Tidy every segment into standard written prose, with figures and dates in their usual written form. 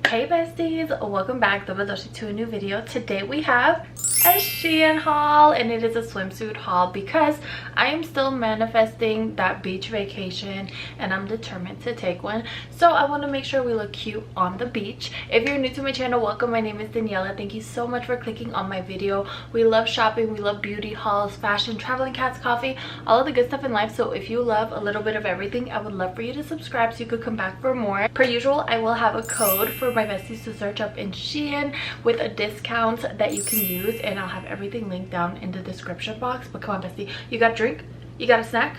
Hey besties, welcome back to a new video. Today we have a SHEIN haul, and it is a swimsuit haul because I am still manifesting that beach vacation and I'm determined to take one. So I want to make sure we look cute on the beach. If you're new to my channel, welcome. My name is Daniela. Thank you so much for clicking on my video. We love shopping, we love beauty hauls, fashion, traveling, cats, coffee, all of the good stuff in life. So if you love a little bit of everything, I would love for you to subscribe so you could come back for more. Per usual, I will have a code for my besties to search up in SHEIN with a discount that you can use, and I'll have everything linked down in the description box. But come on bestie, you got a drink, you got a snack,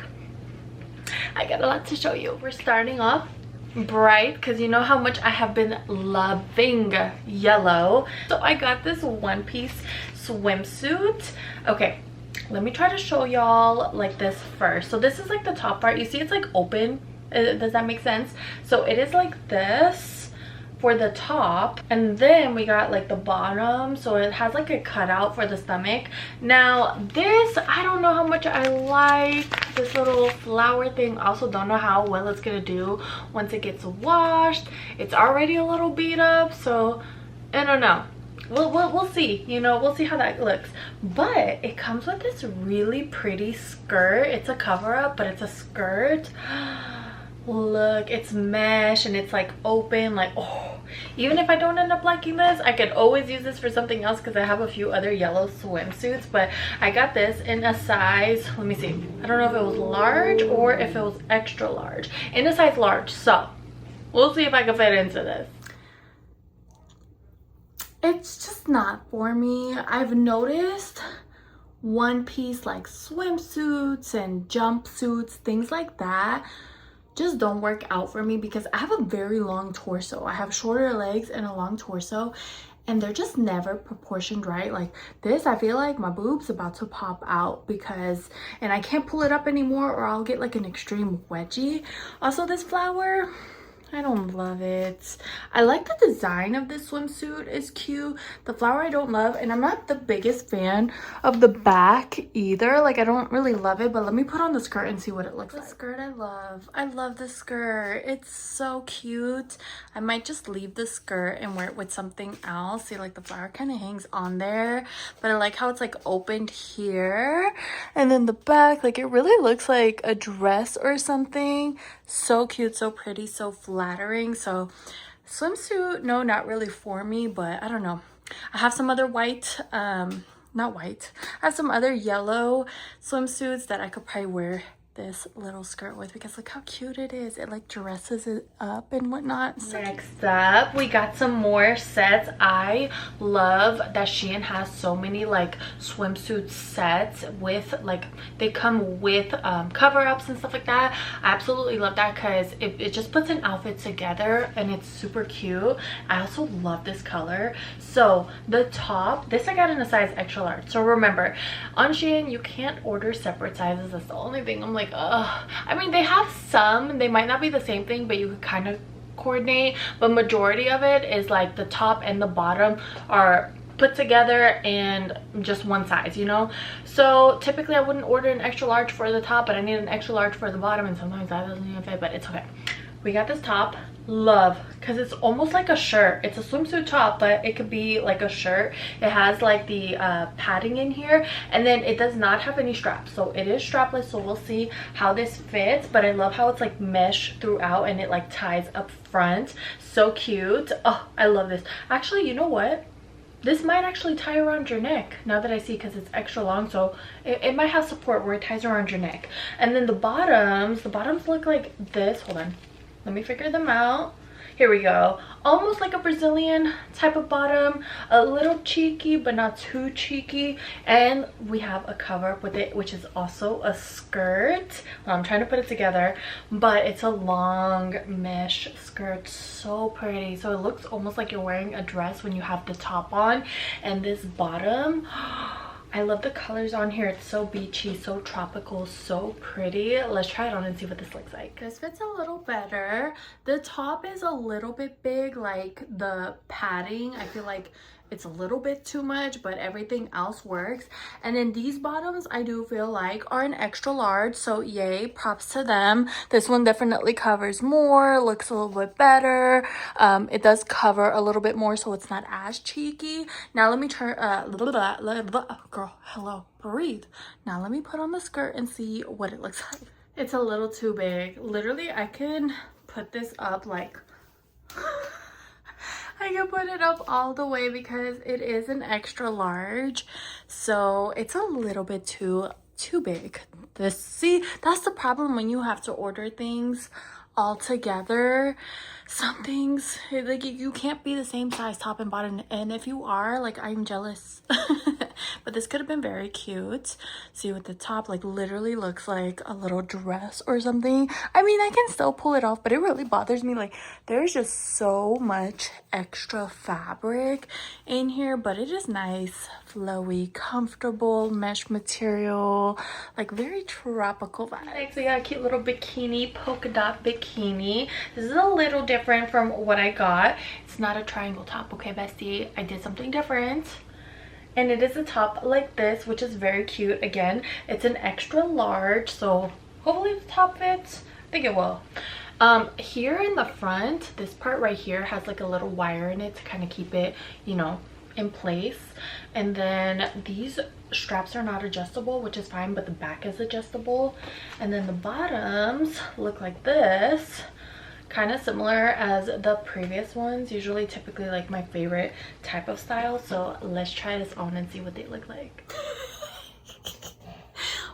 I got a lot to show you. We're starting off bright because you know how much I have been loving yellow. So I got this one-piece swimsuit. Okay, let me try to show y'all like this first. So this is like the top part. You see it's like open. Does that make sense? So it is like this for the top, and then we got like the bottom, so it has like a cutout for the stomach. Now this, I don't know how much I like this little flower thing. I also don't know how well it's gonna do once it gets washed. It's already a little beat up, so I don't know. We'll see, you know, we'll see how that looks. But it comes with this really pretty skirt. It's a cover-up, but it's a skirt. Look, it's mesh and it's like open, like, oh, even if I don't end up liking this, I could always use this for something else because I have a few other yellow swimsuits. But I got this in a size, let me see, I don't know if it was large or if it was extra large, in a size large. So we'll see if I can fit into this. It's just not for me. I've noticed one piece like swimsuits and jumpsuits, things like that, just don't work out for me because I have a very long torso. I have shorter legs and a long torso, and they're just never proportioned right. Like this, I feel like my boob's about to pop out because, and I can't pull it up anymore or I'll get like an extreme wedgie. Also, this flower, I don't love it. I like the design of this swimsuit, is cute. The flower I don't love, and I'm not the biggest fan of the back either. Like I don't really love it, but let me put on the skirt and see what it looks like. The skirt I love. I love the skirt. It's so cute. I might just leave the skirt and wear it with something else. See, like the flower kind of hangs on there, but I like how it's like opened here, and then the back, like it really looks like a dress or something. So cute, so pretty, so flattering. So swimsuit, no, not really for me, but I don't know. I have some other white, not white, I have some other yellow swimsuits that I could probably wear this little skirt with because look how cute it is. It like dresses it up and whatnot. So next up, we got some more sets. I love that SHEIN has so many like swimsuit sets with like, they come with cover-ups and stuff like that. I absolutely love that because it just puts an outfit together and it's super cute. I also love this color. So the top, this I got in a size extra large. So remember, on SHEIN you can't order separate sizes. That's the only thing I'm like, I mean, they have some, they might not be the same thing, but you could kind of coordinate. But majority of it is like the top and the bottom are put together and just one size, you know. So typically I wouldn't order an extra large for the top, but I need an extra large for the bottom, and sometimes that doesn't even fit, but it's okay. We got this top, love, because it's almost like a shirt. It's a swimsuit top, but it could be like a shirt. It has like the padding in here, and then it does not have any straps, so it is strapless. So we'll see how this fits, but I love how it's like mesh throughout and it like ties up front. So cute. Oh, I love this. Actually, you know what, this might actually tie around your neck now that I see, because it's extra long, so it might have support where it ties around your neck. And then the bottoms look like this. Hold on, let me figure them out. Here we go. Almost like a Brazilian type of bottom, a little cheeky but not too cheeky, and we have a cover up with it, which is also a skirt. Well, I'm trying to put it together, but it's a long mesh skirt, so pretty. So it looks almost like you're wearing a dress when you have the top on. And this bottom, I love the colors on here. It's so beachy, so tropical, so pretty. Let's try it on and see what this looks like. This fits a little better. The top is a little bit big, like the padding, I feel like it's a little bit too much, but everything else works. And then these bottoms I do feel like are an extra large, so yay, props to them. This one definitely covers more, looks a little bit better. It does cover a little bit more, so it's not as cheeky. Now let me turn girl, hello, breathe. Now let me put on the skirt and see what it looks like. It's a little too big. Literally, I can put this up like I can put it up all the way because it is an extra large, so it's a little bit too big. See, that's the problem when you have to order things all together. Some things, like, you can't be the same size top and bottom, and if you are, like, I'm jealous. But this could have been very cute. See, with the top, like, literally looks like a little dress or something. I mean, I can still pull it off, but it really bothers me. Like, there's just so much extra fabric in here, but it is nice, flowy, comfortable mesh material, like very tropical vibe. Next, we got a cute little bikini, polka dot bikini. This is a little different from what I got. It's not a triangle top, okay, bestie? I did something different. And it is a top like this, which is very cute. Again, it's an extra large, so hopefully the top fits. I think it will. Here in the front, this part right here has like a little wire in it to kind of keep it, you know, in place. And then these straps are not adjustable, which is fine, but the back is adjustable. And then the bottoms look like this, kind of similar as the previous ones. Usually, typically, like, my favorite type of style. So let's try this on and see what they look like.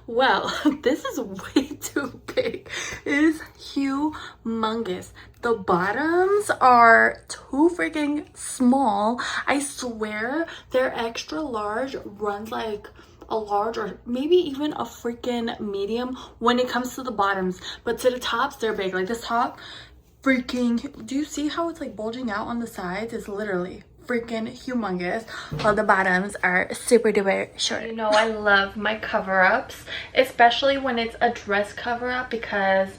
Well, this is way too big. It is humongous. The bottoms are too freaking small. I swear their extra large runs like a large or maybe even a freaking medium when it comes to the bottoms, but to the tops they're big. Like this top, freaking, do you see how it's like bulging out on the sides? It's literally freaking humongous, while the bottoms are super duper short. You know, I love my cover-ups, especially when it's a dress cover-up, because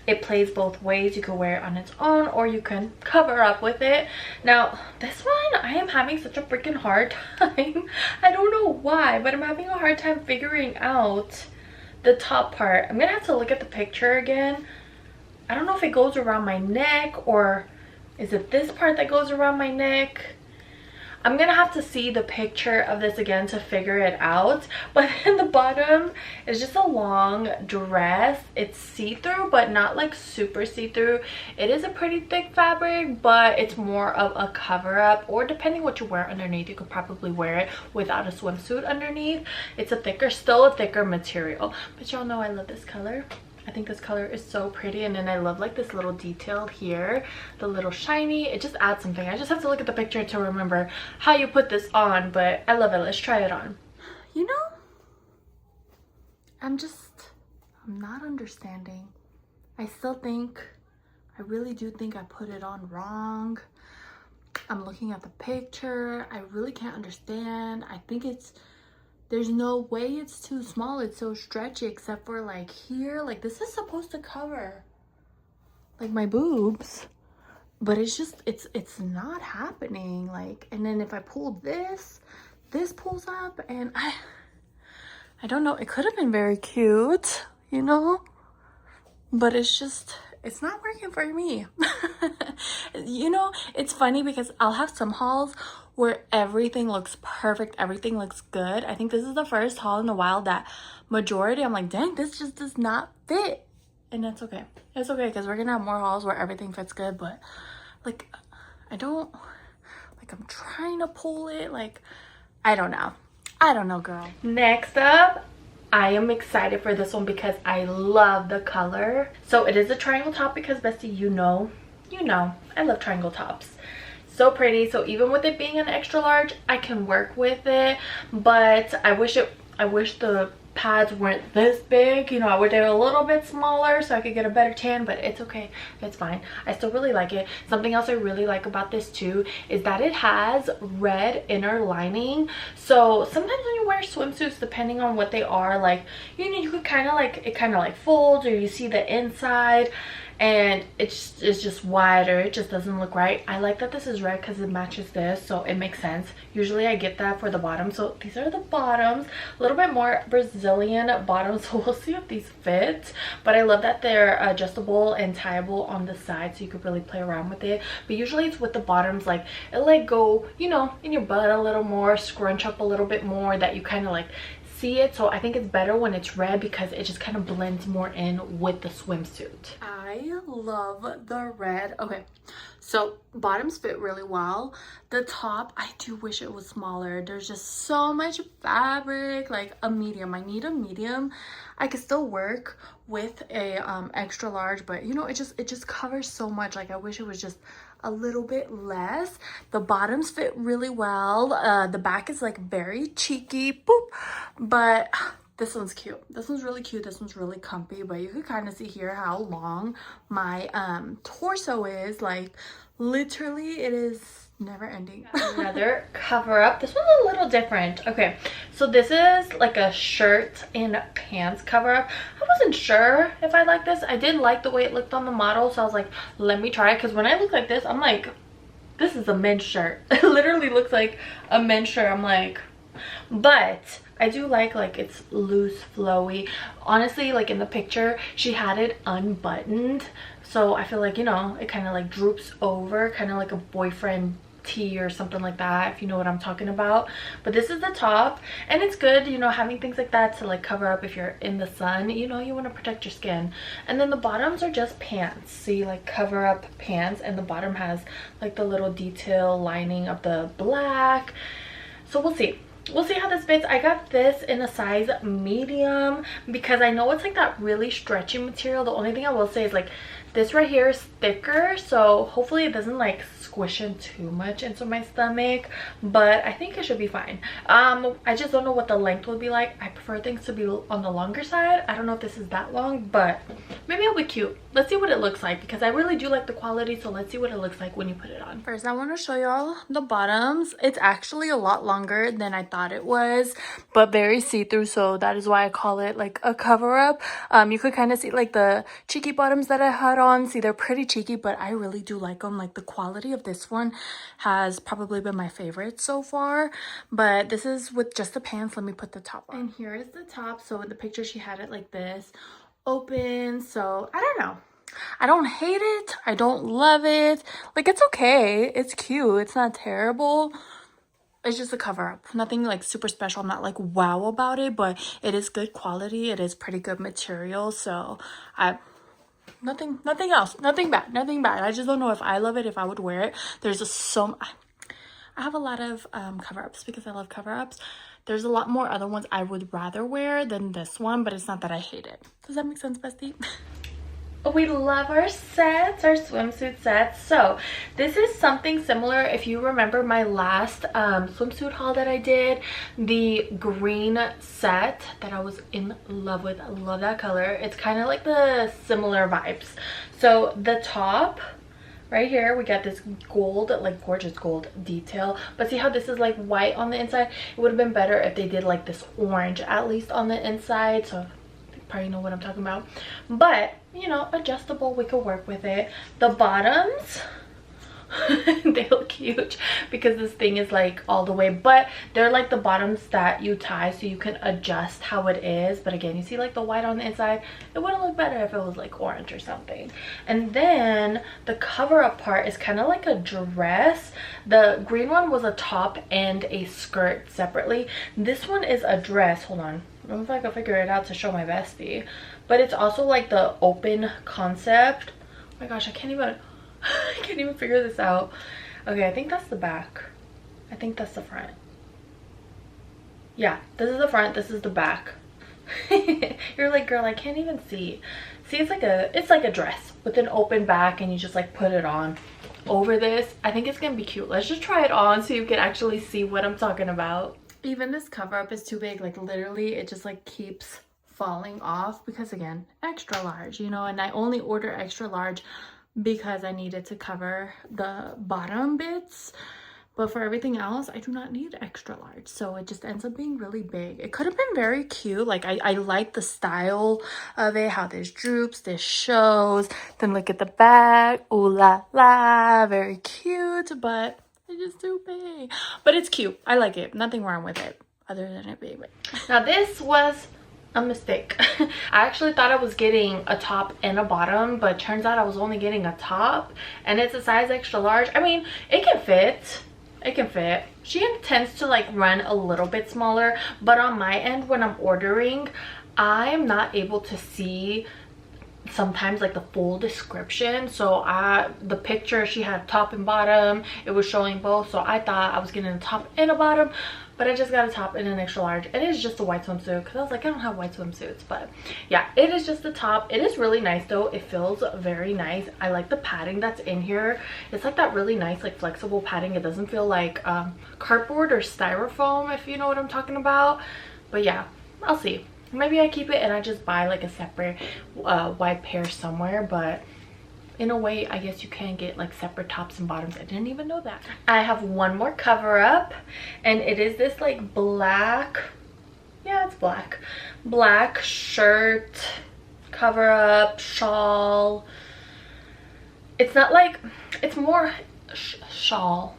it plays both ways. You can wear it on its own or you can cover up with it. Now this one, I am having such a freaking hard time. I don't know why, but I'm having a hard time figuring out the top part. I'm gonna have to look at the picture again. I don't know if it goes around my neck, or is it this part that goes around my neck? I'm gonna have to see the picture of this again to figure it out. But then the bottom is just a long dress. It's see-through, but not like super see-through. It is a pretty thick fabric, but it's more of a cover-up, or depending what you wear underneath, you could probably wear it without a swimsuit underneath. It's a thicker, still a thicker material. But y'all know I love this color. I think this color is so pretty, and then I love like this little detail here, the little shiny. It just adds something. I just have to look at the picture to remember how you put this on, but I love it. Let's try it on. You know, I'm not understanding. I really do think I put it on wrong. I'm looking at the picture. I really can't understand. I think there's no way it's too small. It's so stretchy, except for like here. Like this is supposed to cover like my boobs, but it's just, it's not happening. Like, and then if I pull this pulls up, and I don't know. It could have been very cute, you know, but it's not working for me. You know, it's funny because I'll have some hauls where everything looks perfect, everything looks good. I think this is the first haul in a while that majority I'm like, dang, this just does not fit. And that's okay. It's okay, because we're gonna have more hauls where everything fits good, but like I'm trying to pull it, like I don't know, girl. Next up, I am excited for this one because I love the color. So it is a triangle top because, bestie, you know, I love triangle tops. So pretty. So even with it being an extra large, I can work with it, but I wish the pads weren't this big. You know, I would do a little bit smaller so I could get a better tan, but it's okay, it's fine. I still really like it. Something else I really like about this too is that it has red inner lining. So sometimes when you wear swimsuits, depending on what they are, like, you know, you could kind of like, it kind of like folds, or you see the inside, and it's just wider. It just doesn't look right. I like that this is red because it matches this, so it makes sense. Usually I get that for the bottom. So these are the bottoms, a little bit more Brazilian bottoms, so we'll see if these fit. But I love that they're adjustable and tieable on the side, so you could really play around with it. But usually it's with the bottoms, like it'll like go, you know, in your butt a little more, scrunch up a little bit more, that you kind of like see it. So I think it's better when it's red because it just kind of blends more in with the swimsuit. I love the red. Okay, so bottoms fit really well. The top, I do wish it was smaller. There's just so much fabric. Like a medium, I need a medium. I could still work with a extra large, but you know, it just covers so much. Like I wish it was just a little bit less. The bottoms fit really well. The back is like very cheeky, boop, but this one's cute. This one's really cute. This one's really comfy, but you could kind of see here how long my torso is. Like literally it is never ending. Another cover up. This one's a little different. Okay, so this is like a shirt and pants cover up. I wasn't sure if I like this. I did like the way it looked on the model, so I was like, let me try it, because when I look like this, I'm like, this is a men's shirt. It literally looks like a men's shirt. I'm like, but I do like it's loose, flowy. Honestly, like in the picture she had it unbuttoned, so I feel like, you know, it kind of like droops over, kind of like a boyfriend tee or something like that, if you know what I'm talking about. But this is the top, and it's good, you know, having things like that to like cover up if you're in the sun, you know, you want to protect your skin. And then the bottoms are just pants, so you like cover up pants, and the bottom has like the little detail lining of the black. So we'll see how this fits. I got this in a size medium because I know it's like that really stretchy material. The only thing I will say is like this right here is thicker, so hopefully it doesn't like squish in too much into my stomach, but I think it should be fine. I just don't know what the length will be like. I prefer things to be on the longer side. I don't know if this is that long, but maybe it'll be cute. Let's see what it looks like, because I really do like the quality, so let's see what it looks like when you put it on. First, I want to show y'all the bottoms. It's actually a lot longer than I thought it was, but very see-through, so that is why I call it like a cover-up. You could kind of see like the cheeky bottoms that I had on. See, they're pretty cheeky, but I really do like them. Like the quality of this one has probably been my favorite so far. But this is with just the pants. Let me put the top on. And here is the top. So in the picture she had it like this, open. So I don't know, I don't hate it, I don't love it. Like it's okay, it's cute, it's not terrible. It's just a cover up, nothing like super special. I'm not like wow about it, but it is good quality. It is pretty good material, so nothing else, nothing bad. I just don't know if I love it, if I would wear it. There's just so, I have a lot of cover-ups because I love cover-ups. There's a lot more other ones I would rather wear than this one, but it's not that I hate it. Does that make sense, bestie? We love our sets, our swimsuit sets. So this is something similar. If you remember my last swimsuit haul that I did, the green set that I was in love with. I love that color. It's kind of like the similar vibes. So the top right here, we got this gold, like gorgeous gold detail, but see how this is like white on the inside? It would have been better if they did like this orange at least on the inside. So probably know what I'm talking about, but you know, adjustable, we could work with it. The bottoms they look huge because this thing is like all the way, but they're like the bottoms that you tie so you can adjust how it is. But again, you see like the white on the inside, it would have looked better if it was like orange or something. And then the cover up part is kind of like a dress. The green one was a top and a skirt separately. This one is a dress. Hold on, I don't know if I can figure it out to show my bestie, but it's also like the open concept. Oh my gosh, I can't even figure this out. Okay, I think that's the back. I think that's the front. Yeah, this is the front, this is the back. You're like, girl, I can't even see. See, it's like a dress with an open back, and you just like put it on over this. I think it's gonna be cute. Let's just try it on so you can actually see what I'm talking about. Even this cover up is too big. Like literally it just like keeps falling off because again, extra large, you know, and I only order extra large because I needed to cover the bottom bits. But for everything else, I do not need extra large. So it just ends up being really big. It could have been very cute. Like, I like the style of it, how this droops, this shows. Then look at the back. Ooh la la. Very cute, but it's just too big. But it's cute. I like it. Nothing wrong with it other than it being big. Now, this was a mistake. I actually thought I was getting a top and a bottom, but turns out I was only getting a top. And it's a size extra large. I mean, it can fit. It can fit. SHEIN tends to like run a little bit smaller, but on my end when I'm ordering, I'm not able to see sometimes like the full description. So the picture, she had top and bottom, it was showing both, so I thought I was getting a top and a bottom, but I just got a top and an extra large. It is just a white swimsuit because I was like, I don't have white swimsuits. But yeah, it is just the top. It is really nice though. It feels very nice. I like the padding that's in here. It's like that really nice like flexible padding. It doesn't feel like cardboard or styrofoam, if you know what I'm talking about. But yeah, I'll see. Maybe I keep it and I just buy like a separate white pair somewhere. But in a way, I guess you can get like separate tops and bottoms. I didn't even know that. I have one more cover up, and it is this like black, yeah, it's black shirt cover up shawl. It's not like, it's more shawl.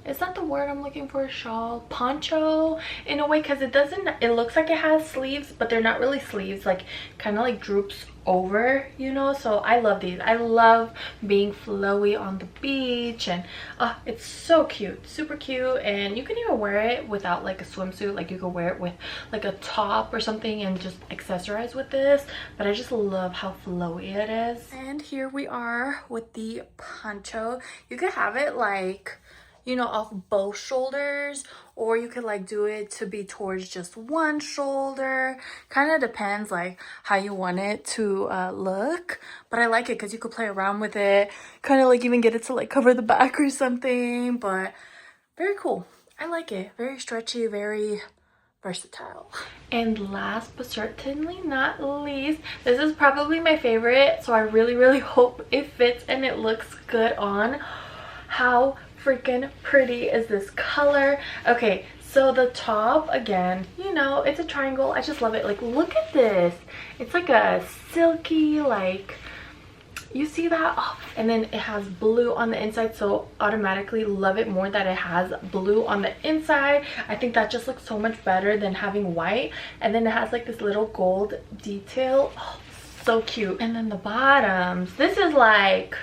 Is that the word I'm looking for? Shawl, poncho in a way, because it looks like it has sleeves, but they're not really sleeves, like kind of like droops over, you know. So I love these. I love being flowy on the beach, and it's so cute, super cute. And you can even wear it without like a swimsuit. Like you could wear it with like a top or something and just accessorize with this. But I just love how flowy it is. And here we are with the poncho. You could have it like, you know, off both shoulders, or you could like do it to be towards just one shoulder. Kind of depends like how you want it to look, but I like it because you could play around with it, kind of like even get it to like cover the back or something. But very cool. I like it. Very stretchy, very versatile. And last but certainly not least, this is probably my favorite, so I really hope it fits and it looks good on. How freaking pretty is this color? Okay, so the top, again, you know, it's a triangle. I just love it. Like, look at this. It's like a silky, like, you see that? Oh, and then it has blue on the inside, so automatically love it more that it has blue on the inside. I think that just looks so much better than having white. And then it has like this little gold detail. Oh, so cute. And then the bottoms, this is like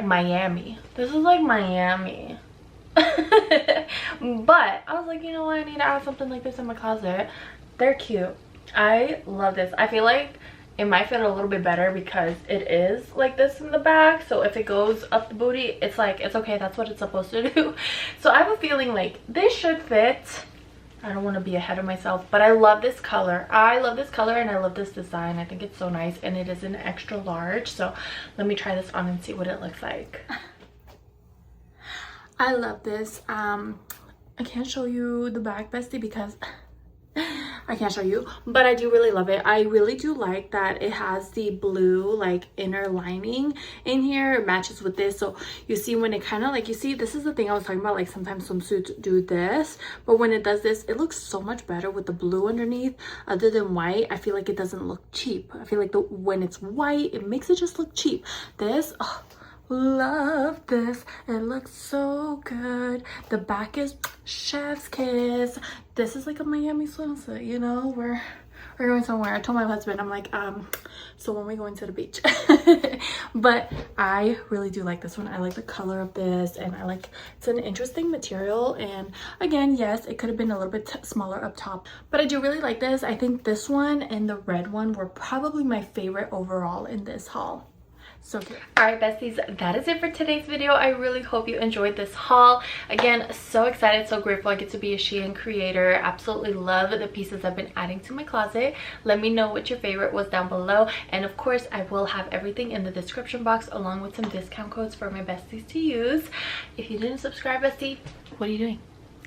Miami. This is like Miami. But I was like, you know what, I need to add something like this in my closet. They're cute. I love this. I feel like it might fit a little bit better because it is like this in the back. So if it goes up the booty, it's like, it's okay, that's what it's supposed to do. So I have a feeling like this should fit. I don't want to be ahead of myself, but I love this color. I love this color and I love this design. I think it's so nice, and it is an extra large. So let me try this on and see what it looks like. I love this. I can't show you the back, bestie, because I can't show you, but I do really love it. I really do like that it has the blue like inner lining in here. It matches with this, so you see when it kind of like, you see, this is the thing I was talking about, like sometimes swimsuits do this, but when it does this, it looks so much better with the blue underneath. Other than white, I feel like it doesn't look cheap. I feel like when it's white, it makes it just look cheap. This, oh, love this. It looks so good. The back is chef's kiss. This is like a Miami swimsuit, you know. We're going somewhere. I told my husband, I'm like, so when we going to the beach. But I really do like this one. I like the color of this, and I like, it's an interesting material. And again, yes, it could have been a little bit smaller up top, but I do really like this. I think this one and the red one were probably my favorite overall in this haul. So good. All right, besties, that is it for today's video. I really hope you enjoyed this haul. Again, so excited, so grateful I get to be a SHEIN creator. Absolutely love the pieces I've been adding to my closet. Let me know what your favorite was down below, and of course I will have everything in the description box along with some discount codes for my besties to use. If you didn't subscribe, bestie, what are you doing?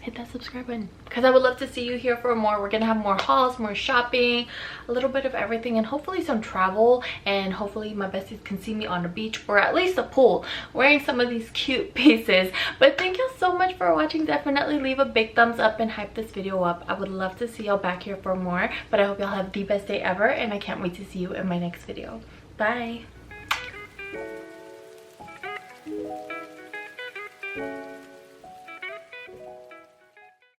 hit that subscribe button because I would love to see you here for more. We're gonna have more hauls, more shopping, a little bit of everything, and hopefully some travel, and hopefully my besties can see me on the beach or at least a pool wearing some of these cute pieces. But thank you so much for watching. Definitely leave a big thumbs up and hype this video up. I would love to see y'all back here for more, but I hope y'all have the best day ever, and I can't wait to see you in my next video. Bye.